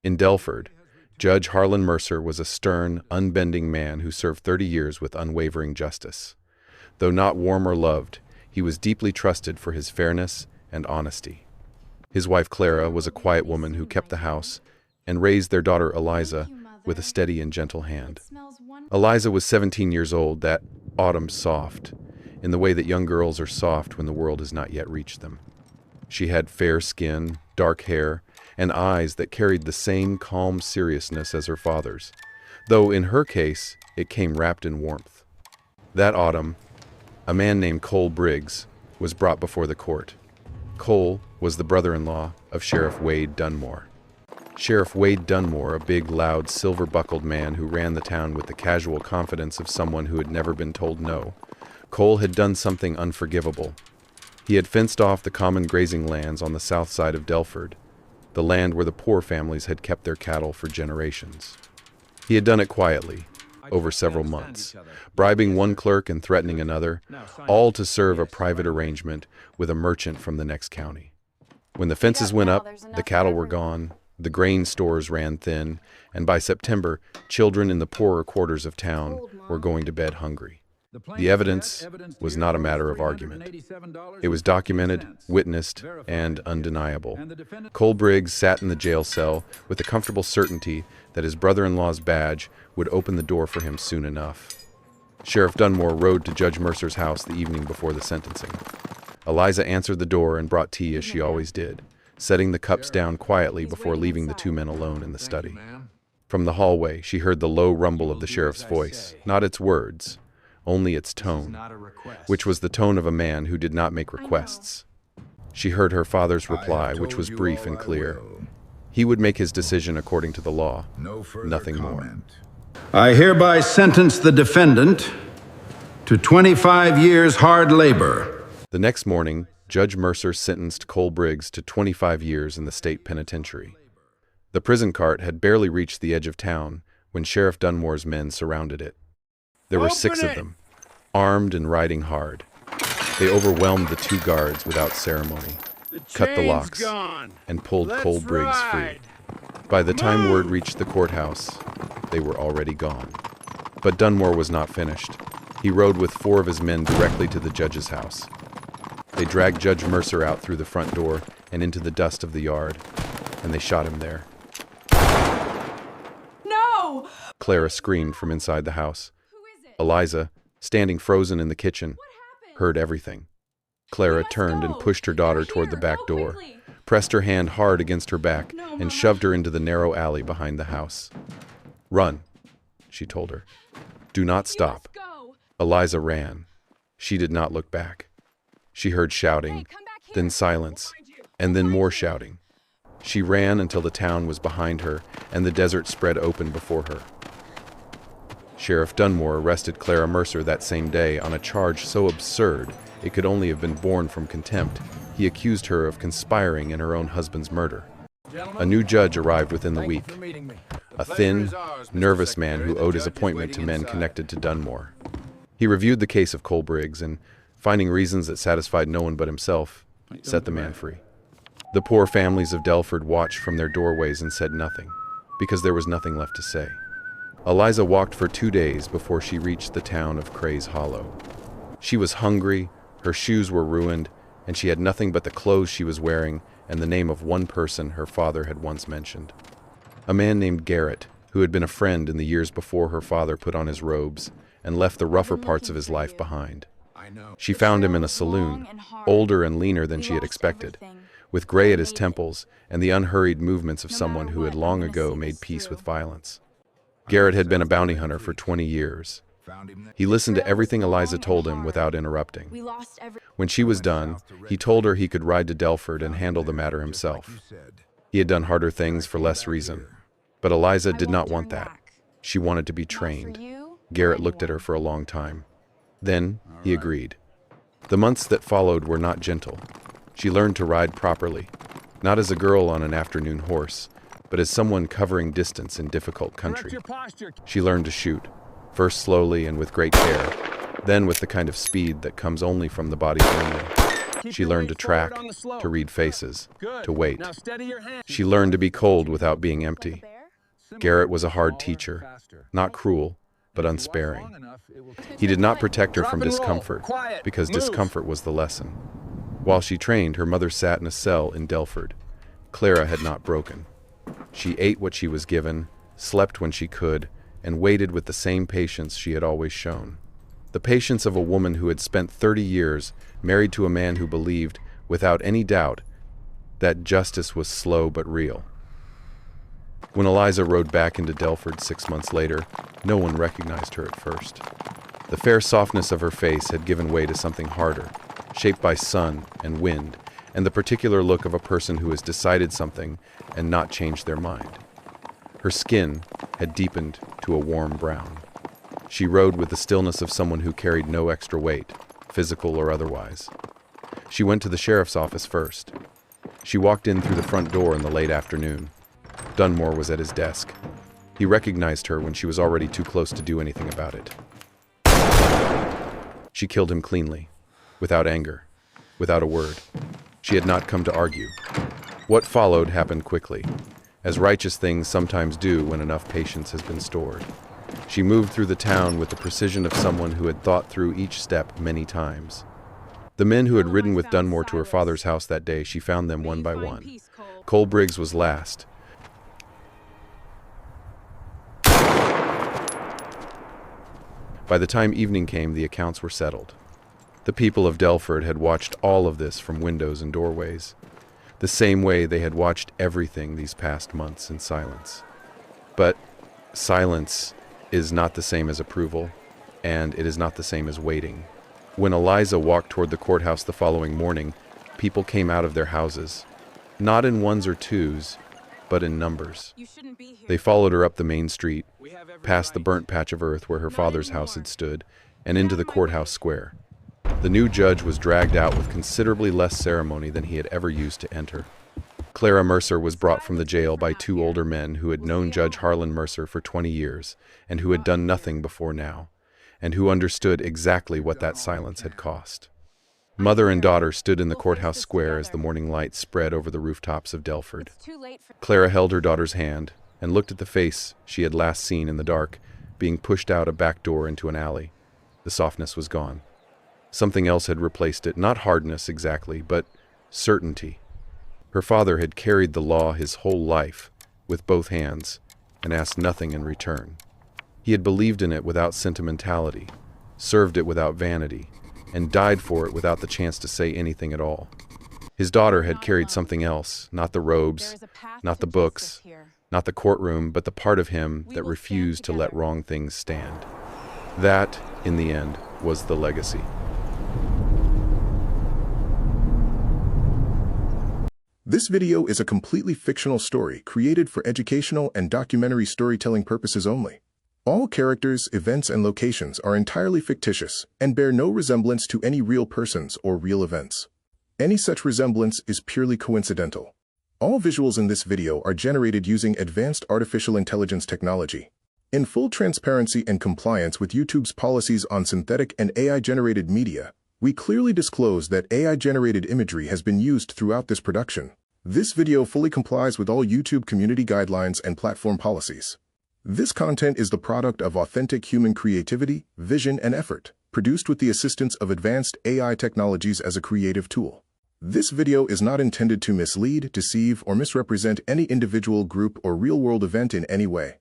In Delford, Judge Harlan Mercer was a stern, unbending man who served 30 years with unwavering justice. Though not warm or loved, he was deeply trusted for his fairness and honesty. His wife Clara was a quiet woman who kept the house and raised their daughter Eliza with a steady and gentle hand. Eliza was 17 years old, that autumn soft, in the way that young girls are soft when the world has not yet reached them. She had fair skin, dark hair, and eyes that carried the same calm seriousness as her father's, though in her case it came wrapped in warmth. That autumn, a man named Cole Briggs was brought before the court. Cole was the brother-in-law of Sheriff Wade Dunmore. Sheriff Wade Dunmore, a big, loud, silver-buckled man who ran the town with the casual confidence of someone who had never been told no. Cole had done something unforgivable. He had fenced off the common grazing lands on the south side of Delford, the land where the poor families had kept their cattle for generations. He had done it quietly, over several months, bribing one clerk and threatening another, all to serve a private arrangement with a merchant from the next county. When the fences went up, the cattle were gone, the grain stores ran thin, and by September, children in the poorer quarters of town were going to bed hungry. The evidence was not a matter of argument. It was documented, witnessed, and undeniable. Cole Briggs sat in the jail cell with the comfortable certainty that his brother-in-law's badge would open the door for him soon enough. Sheriff Dunmore rode to Judge Mercer's house the evening before the sentencing. Eliza answered the door and brought tea as she always did, setting the cups down quietly before leaving the two men alone in the study. From the hallway, she heard the low rumble of the sheriff's voice, not its words, only its tone, which was the tone of a man who did not make requests. She heard her father's reply, which was brief and clear. He would make his decision according to the law, nothing more. I hereby sentence the defendant to 25 years hard labor. The next morning, Judge Mercer sentenced Cole Briggs to 25 years in the state penitentiary. The prison cart had barely reached the edge of town when Sheriff Dunmore's men surrounded it. There were 6 of them, armed and riding hard. They overwhelmed the 2 guards without ceremony, cut the locks, and pulled Cole Briggs free. By the time word reached the courthouse, they were already gone. But Dunmore was not finished. He rode with 4 of his men directly to the judge's house. They dragged Judge Mercer out through the front door and into the dust of the yard, and they shot him there. No! Clara screamed from inside the house. Eliza, standing frozen in the kitchen, heard everything. Clara turned and pushed her daughter toward the back door, pressed her hand hard against her back, and shoved her into the narrow alley behind the house. "Run," she told her. "Do not stop." Eliza ran. She did not look back. She heard shouting, then silence, and then more shouting. She ran until the town was behind her and the desert spread open before her. Sheriff Dunmore arrested Clara Mercer that same day on a charge so absurd it could only have been born from contempt. He accused her of conspiring in her own husband's murder. A new judge arrived within the week, a thin, nervous man who owed his appointment to men connected to Dunmore. He reviewed the case of Cole Briggs and, finding reasons that satisfied no one but himself, set the man free. The poor families of Delford watched from their doorways and said nothing, because there was nothing left to say. Eliza walked for 2 days before she reached the town of Crays Hollow. She was hungry, her shoes were ruined, and she had nothing but the clothes she was wearing and the name of one person her father had once mentioned. A man named Garrett, who had been a friend in the years before her father put on his robes and left the rougher parts of his life behind. She found him in a saloon, older and leaner than she had expected, with gray at his temples and the unhurried movements of someone who had long ago made peace with violence. Garrett had been a bounty hunter for 20 years. He listened to everything Eliza told him without interrupting. When she was done, he told her he could ride to Delford and handle the matter himself. He had done harder things for less reason. But Eliza did not want that. She wanted to be trained. Garrett looked at her for a long time. Then he agreed. The months that followed were not gentle. She learned to ride properly, not as a girl on an afternoon horse, but as someone covering distance in difficult country. She learned to shoot, first slowly and with great care, then with the kind of speed that comes only from the body's memory. She learned to track, to read faces, to wait. She learned to be cold without being empty. Garrett was a hard teacher, not cruel, but unsparing. He did not protect her from discomfort, because discomfort was the lesson. While she trained, her mother sat in a cell in Delford. Clara had not broken. She ate what she was given, slept when she could, and waited with the same patience she had always shown. The patience of a woman who had spent 30 years married to a man who believed, without any doubt, that justice was slow but real. When Eliza rode back into Delford 6 months later, no one recognized her at first. The fair softness of her face had given way to something harder, shaped by sun and wind, and the particular look of a person who has decided something and not changed their mind. Her skin had deepened to a warm brown. She rode with the stillness of someone who carried no extra weight, physical or otherwise. She went to the sheriff's office first. She walked in through the front door in the late afternoon. Dunmore was at his desk. He recognized her when she was already too close to do anything about it. She killed him cleanly, without anger, without a word. She had not come to argue. What followed happened quickly, as righteous things sometimes do when enough patience has been stored. She moved through the town with the precision of someone who had thought through each step many times. The men who had ridden with Dunmore to her father's house that day, she found them one by one. Cole Briggs was last. By the time evening came, the accounts were settled. The people of Delford had watched all of this from windows and doorways, the same way they had watched everything these past months in silence. But silence is not the same as approval, and it is not the same as waiting. When Eliza walked toward the courthouse the following morning, people came out of their houses, not in ones or twos, but in numbers. They followed her up the main street, past the burnt patch of earth where her father's house had stood, and into the courthouse square. The new judge was dragged out with considerably less ceremony than he had ever used to enter. Clara Mercer was brought from the jail by 2 older men who had known Judge Harlan Mercer for 20 years and who had done nothing before now, and who understood exactly what that silence had cost. Mother and daughter stood in the courthouse square as the morning light spread over the rooftops of Delford. Clara held her daughter's hand and looked at the face she had last seen in the dark, being pushed out a back door into an alley. The softness was gone. Something else had replaced it, not hardness exactly, but certainty. Her father had carried the law his whole life with both hands and asked nothing in return. He had believed in it without sentimentality, served it without vanity, and died for it without the chance to say anything at all. His daughter had carried something else, not the robes, not the books, not the courtroom, but the part of him that refused to let wrong things stand. That, in the end, was the legacy. This video is a completely fictional story created for educational and documentary storytelling purposes only. All characters, events, and locations are entirely fictitious and bear no resemblance to any real persons or real events. Any such resemblance is purely coincidental. All visuals in this video are generated using advanced artificial intelligence technology. In full transparency and compliance with YouTube's policies on synthetic and AI-generated media, we clearly disclose that AI-generated imagery has been used throughout this production. This video fully complies with all YouTube community guidelines and platform policies. This content is the product of authentic human creativity, vision, and effort, produced with the assistance of advanced AI technologies as a creative tool. This video is not intended to mislead, deceive, or misrepresent any individual, group, or real-world event in any way.